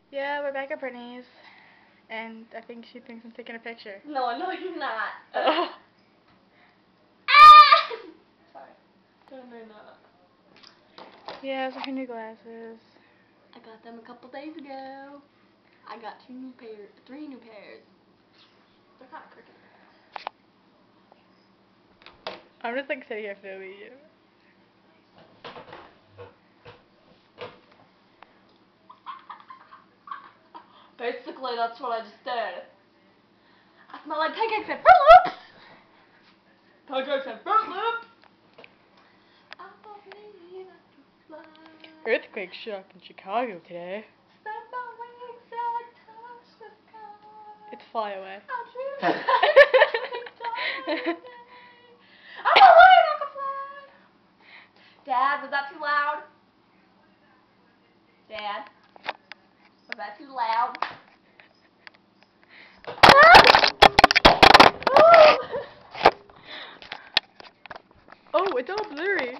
Yeah, we're back at Brittany's, and I think she thinks I'm taking a picture. No, you're not. Oh. Sorry. No, not. Yeah, those are her new glasses. I got them a couple days ago. I got 3 new pairs. They're kind of crooked. I'm just like sitting here filming you. Basically, that's what I just did. I smell like pancakes and Fruit Loops! Pancakes and Fruit Loops! I believe I can fly. Earthquake shook in Chicago today. Spread my wings and touch the sky. It's fly away. I'm alive, I can fly. Dad, was that too loud? Dad, was that too loud? Oh, it's all blurry.